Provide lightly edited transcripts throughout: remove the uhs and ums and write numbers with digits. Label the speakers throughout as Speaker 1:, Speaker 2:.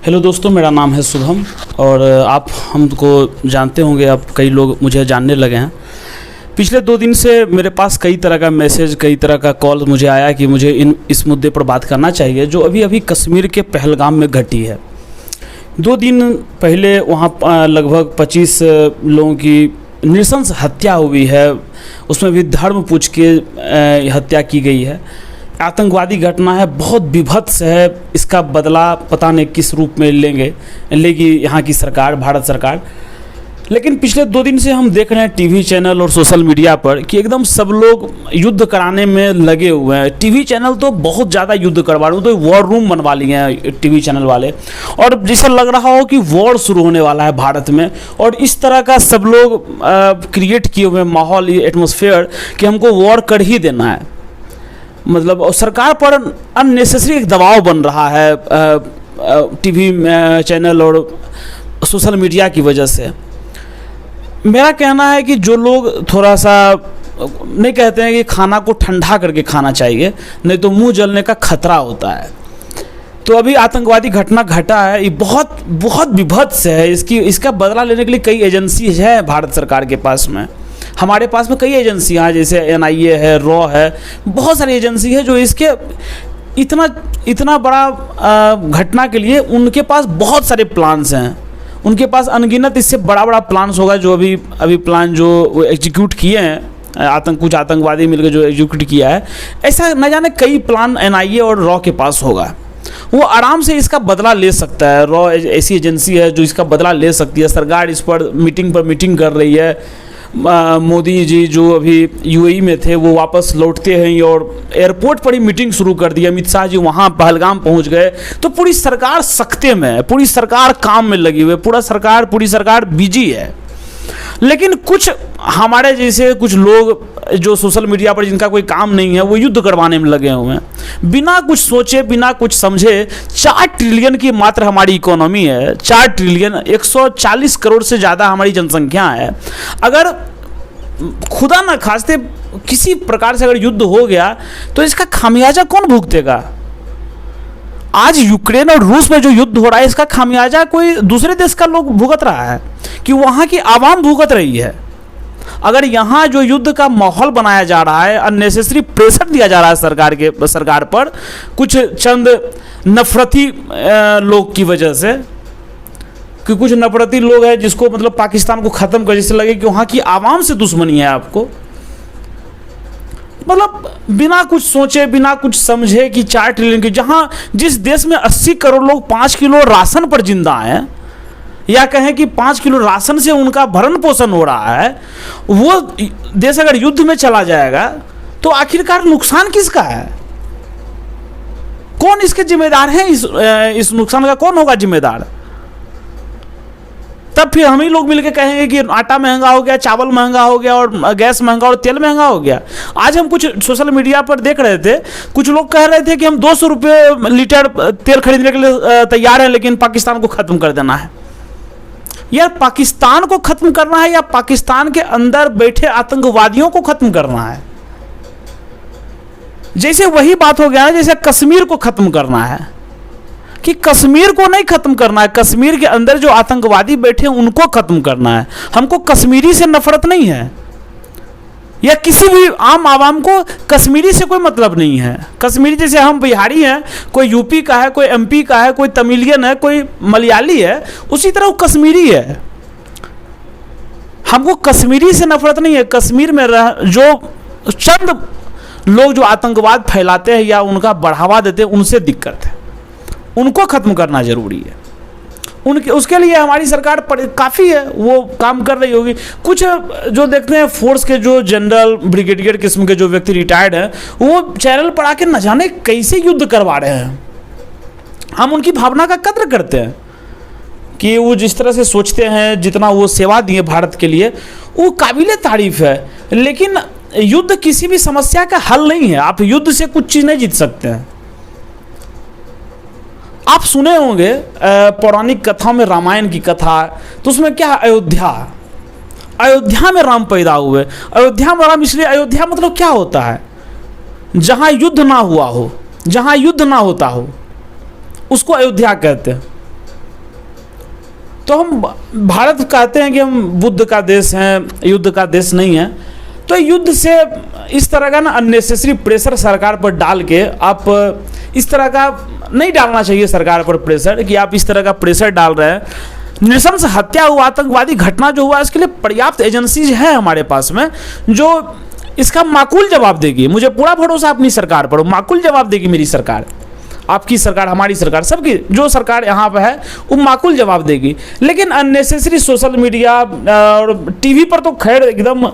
Speaker 1: Hello दोस्तों, मेरा नाम है शुभम और आप हमको जानते होंगे, अब कई लोग मुझे जानने लगे हैं। पिछले 2 दिन से मेरे पास कई तरह का मैसेज, कई तरह का कॉल मुझे आया कि मुझे इस मुद्दे पर बात करना चाहिए जो अभी कश्मीर के पहलगाम में घटी है। 2 दिन पहले वहाँ लगभग 25 लोगों की नृशंस हत्या हुई है, उसमें भी धर्म पूछ के हत्या की गई है। आतंकवादी घटना है, बहुत विभत्स है। इसका बदला पता नहीं किस रूप में लेगी यहाँ की सरकार, भारत सरकार। लेकिन पिछले 2 दिन से हम देख रहे हैं टीवी चैनल और सोशल मीडिया पर कि एकदम सब लोग युद्ध कराने में लगे हुए हैं। टीवी चैनल तो बहुत ज़्यादा युद्ध करवा रहे हैं, तो वॉर रूम बनवा लिए हैं टीवी चैनल वाले, और जैसे लग रहा हो कि वॉर शुरू होने वाला है भारत में। और इस तरह का सब लोग क्रिएट किए हुए माहौल, एटमॉस्फेयर कि हमको वॉर कर ही देना है। मतलब और सरकार पर अननेसेसरी एक दबाव बन रहा है टीवी चैनल और सोशल मीडिया की वजह से। मेरा कहना है कि जो लोग थोड़ा सा नहीं कहते हैं कि खाना को ठंडा करके खाना चाहिए, नहीं तो मुंह जलने का खतरा होता है। तो अभी आतंकवादी घटना घटा है, ये बहुत विभत्स है। इसका बदला लेने के लिए कई एजेंसी है भारत सरकार के पास में। हमारे पास में कई एजेंसियां हैं, जैसे NIA है, रॉ है, बहुत सारी एजेंसी है जो इसके इतना बड़ा घटना के लिए उनके पास बहुत सारे प्लान्स हैं। उनके पास अनगिनत इससे बड़ा प्लान्स होगा जो अभी प्लान जो वो एग्जीक्यूट किए हैं, कुछ आतंकवादी मिलकर जो एग्जीक्यूट किया है, ऐसा न जाने कई प्लान NIA और रॉ के पास होगा। वो आराम से इसका बदला ले सकता है। रॉ ऐसी एजेंसी है जो इसका बदला ले सकती है। सरकार इस पर मीटिंग कर रही है। मोदी जी जो अभी UAE में थे वो वापस लौटते हैं और एयरपोर्ट पर ही मीटिंग शुरू कर दी। अमित शाह जी वहाँ पहलगाम पहुँच गए। तो पूरी सरकार सख्ते में है, पूरी सरकार काम में लगी हुई है, पूरी सरकार बिजी है। लेकिन कुछ हमारे जैसे कुछ लोग जो सोशल मीडिया पर जिनका कोई काम नहीं है, वो युद्ध करवाने में लगे हुए हैं बिना कुछ सोचे, बिना कुछ समझे। 4 ट्रिलियन की मात्र हमारी इकोनॉमी है, 4 ट्रिलियन, 140 करोड़ से ज़्यादा हमारी जनसंख्या है। अगर खुदा न खास्ते किसी प्रकार से अगर युद्ध हो गया तो इसका खामियाजा कौन भुगतेगा? आज यूक्रेन और रूस में जो युद्ध हो रहा है, इसका खामियाजा कोई दूसरे देश का लोग भुगत रहा है कि वहाँ की आवाम भुगत रही है। अगर यहाँ जो युद्ध का माहौल बनाया जा रहा है, अननेसेसरी प्रेशर दिया जा रहा है सरकार पर कुछ चंद नफरती लोग की वजह से, कि कुछ नफरती लोग हैं जिसको मतलब पाकिस्तान को ख़त्म कर, जैसे लगे कि वहाँ की आवाम से दुश्मनी है आपको। मतलब बिना कुछ सोचे, बिना कुछ समझे कि 4 ट्रिलियन की, जहाँ जिस देश में 80 करोड़ लोग 5 किलो राशन पर जिंदा हैं, या कहें कि 5 किलो राशन से उनका भरण पोषण हो रहा है, वो देश अगर युद्ध में चला जाएगा तो आखिरकार नुकसान किसका है? कौन इसके जिम्मेदार हैं? इस नुकसान का कौन होगा जिम्मेदार? तब फिर हम ही लोग मिलकर कहेंगे कि आटा महंगा हो गया, चावल महंगा हो गया, और गैस महंगा और तेल महंगा हो गया। आज हम कुछ सोशल मीडिया पर देख रहे थे, कुछ लोग कह रहे थे कि हम 200 रुपये लीटर तेल खरीदने के लिए तैयार हैं, लेकिन पाकिस्तान को ख़त्म कर देना है। यार, पाकिस्तान को ख़त्म करना है या पाकिस्तान के अंदर बैठे आतंकवादियों को ख़त्म करना है? जैसे वही बात हो गया है जैसे कश्मीर को ख़त्म करना है, कि कश्मीर को नहीं खत्म करना है, कश्मीर के अंदर जो आतंकवादी बैठे हैं उनको खत्म करना है। हमको कश्मीरी से नफरत नहीं है, या किसी भी आम आवाम को कश्मीरी से कोई मतलब नहीं है। कश्मीरी जैसे हम बिहारी हैं, कोई यूपी का है, कोई MP का है, कोई तमिलियन है, कोई मलयाली है, उसी तरह वो कश्मीरी है। हमको कश्मीरी से नफरत नहीं है। कश्मीर में जो चंद लोग जो आतंकवाद फैलाते हैं या उनका बढ़ावा देते हैं, उनसे दिक्कत है, उनको ख़त्म करना जरूरी है। उसके लिए हमारी सरकार काफ़ी है, वो काम कर रही होगी। कुछ जो देखते हैं फोर्स के जो जनरल, ब्रिगेडियर किस्म के जो व्यक्ति रिटायर्ड हैं, वो चैनल पर आके न जाने कैसे युद्ध करवा रहे हैं। हम उनकी भावना का कद्र करते हैं कि वो जिस तरह से सोचते हैं, जितना वो सेवा दिए भारत के लिए, वो काबिले तारीफ है। लेकिन युद्ध किसी भी समस्या का हल नहीं है। आप युद्ध से कुछ चीज़ नहीं जीत सकते हैं। आप सुने होंगे पौराणिक कथाओं में, रामायण की कथा, तो उसमें क्या, अयोध्या में राम पैदा हुए। अयोध्या में राम इसलिए, अयोध्या मतलब क्या होता है? जहाँ युद्ध ना हुआ हो, जहाँ युद्ध ना होता हो, उसको अयोध्या कहते हैं। तो हम भारत कहते हैं कि हम बुद्ध का देश हैं, युद्ध का देश नहीं है। तो युद्ध से इस तरह का ना अननेसेसरी प्रेशर सरकार पर डाल के आप इस तरह का नहीं डालना चाहिए सरकार पर प्रेशर, कि आप इस तरह का प्रेशर डाल रहे हैं। नृशंस हत्या हुआ, आतंकवादी घटना जो हुआ, इसके लिए पर्याप्त एजेंसीज है हमारे पास में जो इसका माकूल जवाब देगी। मुझे पूरा भरोसा अपनी सरकार पर, माकूल जवाब देगी मेरी सरकार, आपकी सरकार, हमारी सरकार, सबकी जो सरकार यहाँ पर है वो माकूल जवाब देगी। लेकिन अननेसेसरी सोशल मीडिया और टीवी पर तो खैर एकदम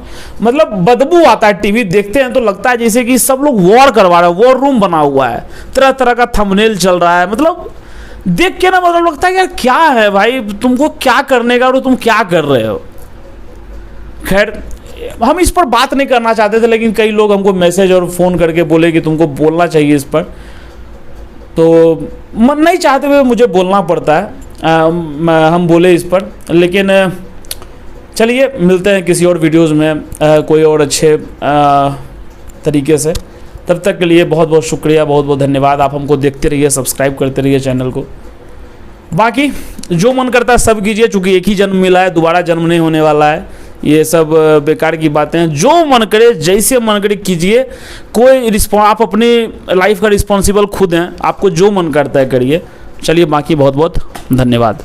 Speaker 1: मतलब बदबू आता है। टीवी देखते हैं तो लगता है जैसे कि सब लोग वॉर करवा रहे हैं, वॉर रूम बना हुआ है, तरह तरह का थंबनेल चल रहा है। मतलब देख के ना मतलब लगता है यार क्या है भाई, तुमको क्या करने का और तुम क्या कर रहे हो। खैर हम इस पर बात नहीं करना चाहते थे, लेकिन कई लोग हमको मैसेज और फ़ोन करके बोले कि तुमको बोलना चाहिए इस पर, तो मन नहीं चाहते हुए मुझे बोलना पड़ता है। हम बोले इस पर, लेकिन चलिए मिलते हैं किसी और वीडियोस में कोई और अच्छे तरीके से। तब तक के लिए बहुत बहुत शुक्रिया, बहुत बहुत धन्यवाद। आप हमको देखते रहिए, सब्सक्राइब करते रहिए चैनल को। बाकी जो मन करता है सब कीजिए, चूँकि एक ही जन्म मिला है, दोबारा जन्म नहीं होने वाला है। ये सब बेकार की बातें हैं। जो मन करे, जैसे मन करे कीजिए, कोई आप अपनी लाइफ का रिस्पॉन्सिबल खुद हैं, आपको जो मन करता है करिए। चलिए बाकी बहुत बहुत धन्यवाद।